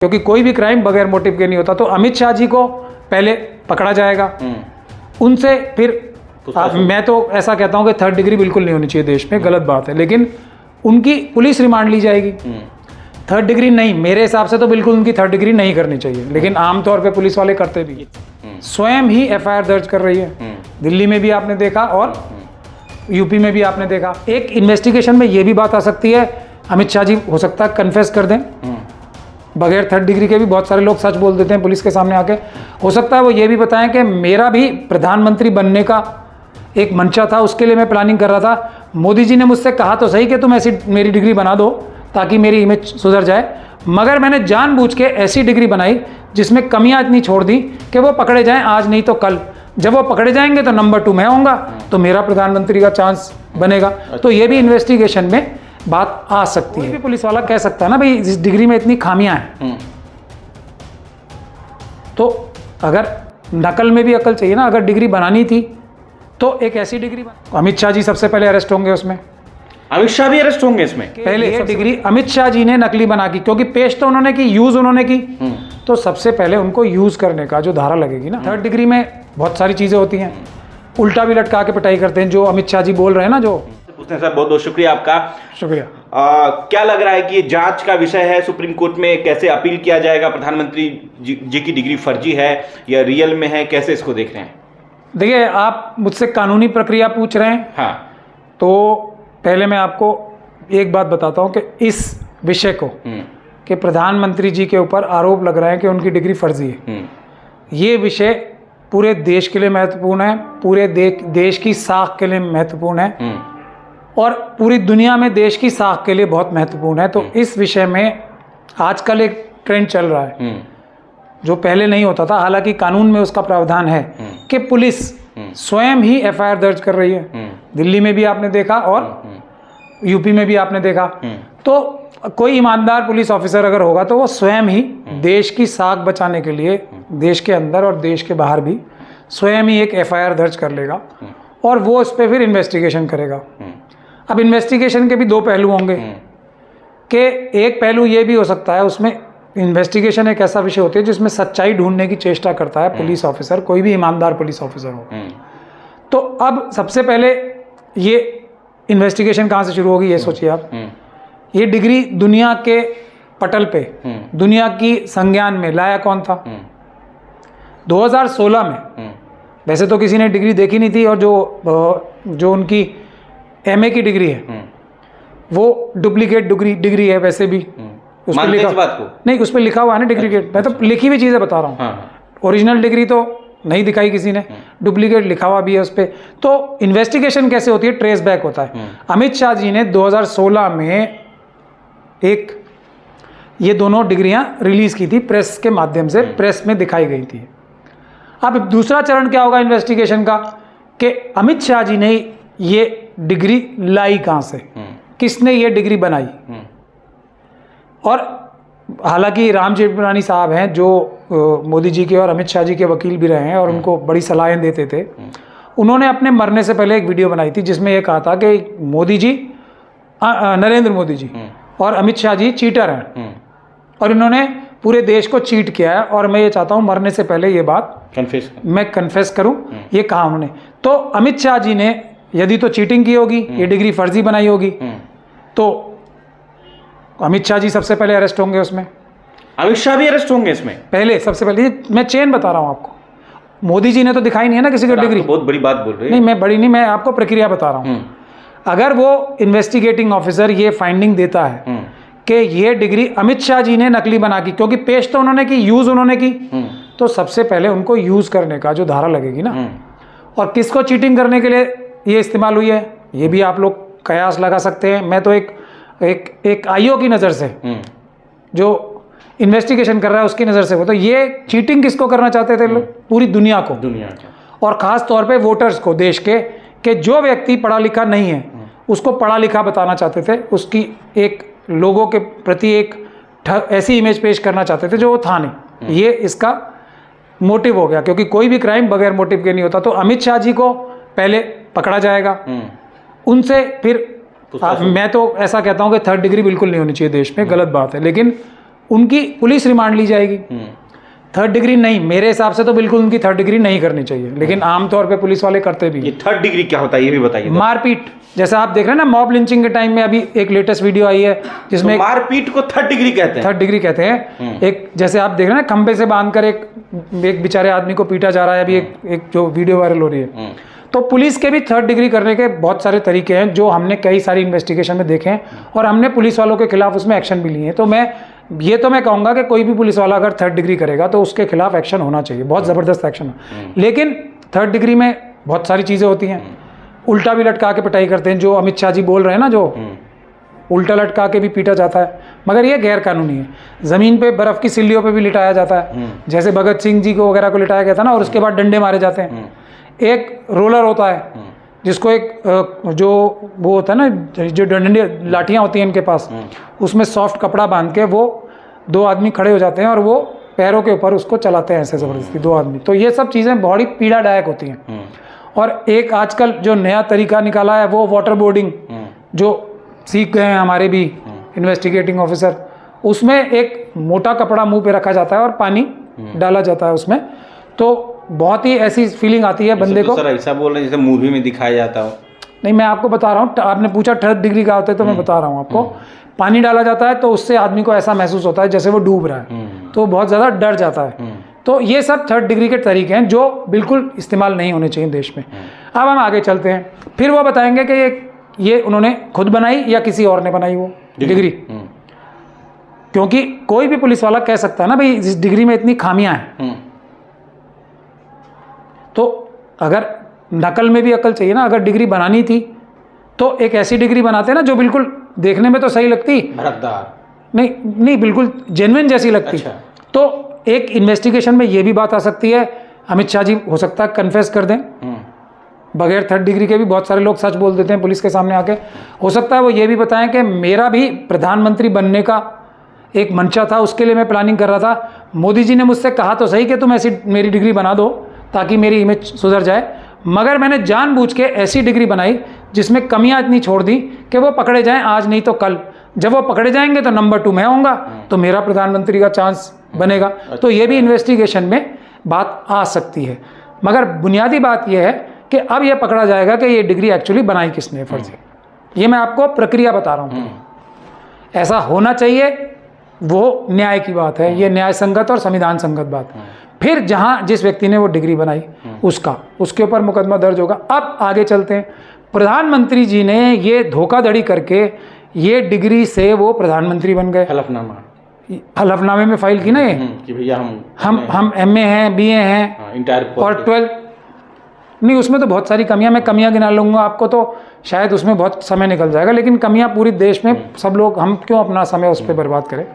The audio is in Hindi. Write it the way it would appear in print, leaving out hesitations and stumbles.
क्योंकि कोई भी क्राइम बगैर मोटिव के नहीं होता। तो अमित शाह जी को पहले पकड़ा जाएगा, उनसे फिर मैं तो ऐसा कहता हूं कि थर्ड डिग्री बिल्कुल नहीं होनी चाहिए देश में, गलत बात है, लेकिन उनकी पुलिस रिमांड ली जाएगी। थर्ड डिग्री नहीं, मेरे हिसाब से तो बिल्कुल उनकी थर्ड डिग्री नहीं करनी चाहिए, लेकिन आमतौर पे पुलिस वाले करते भी। स्वयं ही एफआईआर दर्ज कर रही है, दिल्ली में भी आपने देखा और यूपी में भी आपने देखा। एक इन्वेस्टिगेशन में ये भी बात आ सकती है, अमित शाह जी हो सकता है कन्फेस कर दें, बगैर थर्ड डिग्री के भी बहुत सारे लोग सच बोल देते हैं पुलिस के सामने आके। हो सकता है वो ये भी बताएं कि मेरा भी प्रधानमंत्री बनने का एक मंशा था, उसके लिए मैं प्लानिंग कर रहा था। मोदी जी ने मुझसे कहा तो सही कि तुम ऐसी मेरी डिग्री बना दो ताकि मेरी इमेज सुधर जाए, मगर मैंने जानबूझ के ऐसी डिग्री बनाई जिसमें कमियां इतनी छोड़ दी कि वो पकड़े जाएं आज नहीं तो कल। जब वो पकड़े जाएंगे तो नंबर 2 मैं होऊंगा, तो मेरा प्रधानमंत्री का चांस बनेगा। तो ये भी इन्वेस्टिगेशन में बात आ सकती है। कोई भी पुलिस वाला कह सकता है ना भाई इस डिग्री में इतनी खामियां हैं, तो अगर नकल में भी अकल चाहिए ना, अगर डिग्री बनानी थी तो एक ऐसी डिग्री अमित शाह जी सबसे पहले अरेस्ट होंगे उसमें। अमित शाह भी अरेस्ट होंगे इसमें? पहले ये डिग्री अमित शाह जी ने नकली बना की, क्योंकि पेश तो उन्होंने की, यूज उन्होंने की, तो सबसे पहले उनको यूज करने का जो धारा लगेगी ना। थर्ड डिग्री में बहुत सारी चीजें होती हैं, उल्टा भी लटका के पिटाई करते हैं, जो अमित शाह जी बोल रहे हैं ना। जो उसने सर बहुत बहुत शुक्रिया आपका। शुक्रिया। क्या लग रहा है कि जांच का विषय है सुप्रीम कोर्ट में, कैसे अपील किया जाएगा? प्रधानमंत्री जी की डिग्री फर्जी है या रियल में है, कैसे इसको देख रहे हैं? देखिए, आप मुझसे कानूनी प्रक्रिया पूछ रहे हैं, हाँ, तो पहले मैं आपको एक बात बताता हूं कि इस विषय को कि प्रधानमंत्री जी के ऊपर आरोप लग रहा है कि उनकी डिग्री फर्जी है, ये विषय पूरे देश के लिए महत्वपूर्ण है, पूरे देश की साख के लिए महत्वपूर्ण है और पूरी दुनिया में देश की साख के लिए बहुत महत्वपूर्ण है। तो इस विषय में आजकल एक ट्रेंड चल रहा है जो पहले नहीं होता था, हालांकि कानून में उसका प्रावधान है कि पुलिस स्वयं ही एफआईआर दर्ज कर रही है। दिल्ली में भी आपने देखा और यूपी में भी आपने देखा। तो कोई ईमानदार पुलिस ऑफिसर अगर होगा तो वो स्वयं ही देश की साख बचाने के लिए देश के अंदर और देश के बाहर भी स्वयं ही एक एफआईआर दर्ज कर लेगा और वो उस पर फिर इन्वेस्टिगेशन करेगा। अब इन्वेस्टिगेशन के भी दो पहलू होंगे कि एक पहलू ये भी हो सकता है, उसमें इन्वेस्टिगेशन एक ऐसा विषय होती है जिसमें सच्चाई ढूंढने की चेष्टा करता है पुलिस ऑफिसर, कोई भी ईमानदार पुलिस ऑफिसर हो। तो अब सबसे पहले ये इन्वेस्टिगेशन कहाँ से शुरू होगी ये सोचिए आप। ये डिग्री दुनिया के पटल पे, दुनिया की संज्ञान में लाया कौन था? 2016 में वैसे तो किसी ने डिग्री देखी नहीं थी, और जो उनकी एमए की डिग्री है वो डुप्लीकेट डिग्री है। वैसे भी उस पर लिखा, बात को नहीं, उस पर लिखा हुआ है ना डुप्लीकेट। मैं तो लिखी हुई चीज़ें बता रहा हूँ, ओरिजिनल डिग्री तो नहीं दिखाई किसी ने, डुप्लीकेट लिखा हुआ भी है उस पर। तो इन्वेस्टिगेशन कैसे होती है? ट्रेस बैक होता है। अमित शाह जी ने 2016 में एक ये दोनों डिग्रियां रिलीज की थी प्रेस के माध्यम से, प्रेस में दिखाई गई थी। अब दूसरा चरण क्या होगा इन्वेस्टिगेशन का कि अमित शाह जी ने ये डिग्री लाई कहां से, किसने ये डिग्री बनाई। और हालांकि राम जेठमलानी साहब हैं जो मोदी जी के और अमित शाह जी के वकील भी रहे हैं और उनको बड़ी सलाहें देते थे। उन्होंने अपने मरने से पहले एक वीडियो बनाई थी जिसमें ये कहा था कि मोदी जी, नरेंद्र मोदी जी और अमित शाह जी चीटर हैं और इन्होंने पूरे देश को चीट किया है, और मैं ये चाहता हूँ मरने से पहले ये बात मैं कन्फेस करूँ। ये कहा उन्होंने। तो अमित शाह जी ने यदि तो चीटिंग की होगी, ये डिग्री फर्जी बनाई होगी, तो अमित शाह जी सबसे पहले अरेस्ट होंगे उसमें। अमित शाह भी अरेस्ट होंगे इसमें? पहले, सबसे पहले। मैं चेन बता रहा हूँ आपको, मोदी जी ने तो दिखाई नहीं है ना किसी को डिग्री। बहुत बड़ी बात बोल रहे हैं। नहीं, मैं बड़ी नहीं, मैं आपको प्रक्रिया बता रहा हूँ। अगर वो इन्वेस्टिगेटिंग ऑफिसर ये फाइंडिंग देता है कि ये डिग्री अमित शाह जी ने नकली बना की, क्योंकि पेश तो उन्होंने की, यूज उन्होंने की, तो सबसे पहले उनको यूज करने का जो धारा लगेगी ना, और किसको चीटिंग करने के लिए ये इस्तेमाल हुई है ये भी आप लोग कयास लगा सकते हैं। मैं तो एक आईओ की नज़र से, जो इन्वेस्टिगेशन कर रहा है उसकी नज़र से, वो तो ये चीटिंग किसको करना चाहते थे लोग? पूरी दुनिया को, और ख़ास तौर पे वोटर्स को, देश के जो व्यक्ति पढ़ा लिखा नहीं है उसको पढ़ा लिखा बताना चाहते थे, उसकी एक लोगों के प्रति एक ऐसी इमेज पेश करना चाहते थे जो वो था नहीं। ये इसका मोटिव हो गया, क्योंकि कोई भी क्राइम बगैर मोटिव के नहीं होता। तो अमित शाह जी को पहले पकड़ा जाएगा, उनसे फिर मैं तो ऐसा कहता हूं कि थर्ड डिग्री बिल्कुल नहीं होनी चाहिए देश में, गलत बात है, लेकिन उनकी पुलिस रिमांड ली जाएगी। थर्ड डिग्री नहीं, मेरे हिसाब से तो बिल्कुल उनकी थर्ड डिग्री नहीं करनी चाहिए, लेकिन आमतौर पे पुलिस वाले करते भी। ये थर्ड डिग्री क्या होता है ये भी बताइए। मारपीट, जैसे आप देख रहे हैं ना मॉब लिंचिंग के टाइम में, अभी एक लेटेस्ट वीडियो आई है जिसमें तो मारपीट को थर्ड डिग्री कहते हैं। थर्ड डिग्री कहते हैं। एक जैसे आप देख रहे हैं ना, खंबे से बांधकर एक बेचारे आदमी को पीटा जा रहा है, अभी एक जो वीडियो वायरल हो रही है। तो पुलिस के भी थर्ड डिग्री करने के बहुत सारे तरीके हैं जो हमने कई सारी इन्वेस्टिगेशन में देखे हैं, और हमने पुलिस वालों के खिलाफ उसमें एक्शन भी लिए हैं। तो मैं कहूँगा कि कोई भी पुलिस वाला अगर थर्ड डिग्री करेगा तो उसके खिलाफ एक्शन होना चाहिए, बहुत ज़बरदस्त एक्शन हो। लेकिन थर्ड डिग्री में बहुत सारी चीज़ें होती हैं, उल्टा भी लटका के पिटाई करते हैं, जो अमित शाह जी बोल रहे हैं ना, जो उल्टा लटका के भी पीटा जाता है, मगर ये गैर कानूनी है। ज़मीन पे बर्फ़ की सिल्लियों पे भी लिटाया जाता है, जैसे भगत सिंह जी को वगैरह को लिटाया गया था ना, और उसके बाद डंडे मारे जाते हैं। एक रोलर होता है जिसको एक जो वो होता है ना, जो डंडे लाठियाँ होती हैं इनके पास, उसमें सॉफ्ट कपड़ा बांध के वो दो आदमी खड़े हो जाते हैं और वो पैरों के ऊपर उसको चलाते हैं ऐसे ज़बरदस्ती, दो आदमी। तो ये सब चीज़ें बड़ी पीड़ादायक होती हैं। और एक आजकल जो नया तरीका निकाला है वो वाटर बोर्डिंग, जो सीख गए हैं हमारे भी इन्वेस्टिगेटिंग ऑफिसर, उसमें एक मोटा कपड़ा मुंह पे रखा जाता है और पानी डाला जाता है उसमें। तो बहुत ही ऐसी फीलिंग आती है बंदे को। सर ऐसा बोल रहे हैं जैसे मूवी में दिखाया जाता हो। नहीं, मैं आपको बता रहा हूँ, आपने पूछा थर्ड डिग्री का होता है तो मैं बता रहा हूँ आपको। पानी डाला जाता है तो उससे आदमी को ऐसा महसूस होता है जैसे वो डूब रहा है, तो बहुत ज़्यादा डर जाता है। तो ये सब थर्ड डिग्री के तरीके हैं जो बिल्कुल इस्तेमाल नहीं होने चाहिए देश में। अब हम आगे चलते हैं, फिर वो बताएंगे कि ये उन्होंने खुद बनाई या किसी और ने बनाई वो डिग्री। क्योंकि कोई भी पुलिस वाला कह सकता है ना, भाई इस डिग्री में इतनी खामियां हैं। तो अगर नकल में भी अकल चाहिए ना, अगर डिग्री बनानी थी तो एक ऐसी डिग्री बनाते ना जो बिल्कुल देखने में तो सही लगती, नहीं बिल्कुल जेन्युइन जैसी लगती। अच्छा। तो एक इन्वेस्टिगेशन में ये भी बात आ सकती है, अमित शाह जी हो सकता है कन्फेस कर दें, बगैर थर्ड डिग्री के भी बहुत सारे लोग सच बोल देते हैं पुलिस के सामने आके। हो सकता है वो ये भी बताएं कि मेरा भी प्रधानमंत्री बनने का एक मंशा था, उसके लिए मैं प्लानिंग कर रहा था। मोदी जी ने मुझसे कहा तो सही कि तुम ऐसी मेरी डिग्री बना दो ताकि मेरी इमेज सुधर जाए, मगर मैंने जानबूझ के ऐसी डिग्री बनाई जिसमें कमियां इतनी छोड़ दी कि वो पकड़े जाएं आज नहीं तो कल। जब वो पकड़े जाएंगे तो नंबर 2 मैं होऊंगा, तो मेरा प्रधानमंत्री का चांस बनेगा। तो ये भी इन्वेस्टिगेशन में बात आ सकती है, मगर बुनियादी बात यह है कि अब यह पकड़ा जाएगा कि ये डिग्री एक्चुअली बनाई किसने फर्जी। ये मैं आपको प्रक्रिया बता रहा हूँ, ऐसा होना चाहिए, वो न्याय की बात है, ये न्याय संगत और संविधान संगत बात। फिर जहाँ जिस व्यक्ति ने वो डिग्री बनाई उसके ऊपर मुकदमा दर्ज होगा। अब आगे चलते हैं, प्रधानमंत्री जी ने ये धोखाधड़ी करके ये डिग्री से वो प्रधानमंत्री बन गए। हलफनामे में फाइल की ना ये कि भैया हम MA हैं, BA हैं, इंटायर और 12 नहीं, उसमें तो बहुत सारी कमियां, मैं कमियां गिना लूँगा आपको तो शायद उसमें बहुत समय निकल जाएगा, लेकिन कमियां पूरी देश में सब लोग, हम क्यों अपना समय उस पर बर्बाद करें।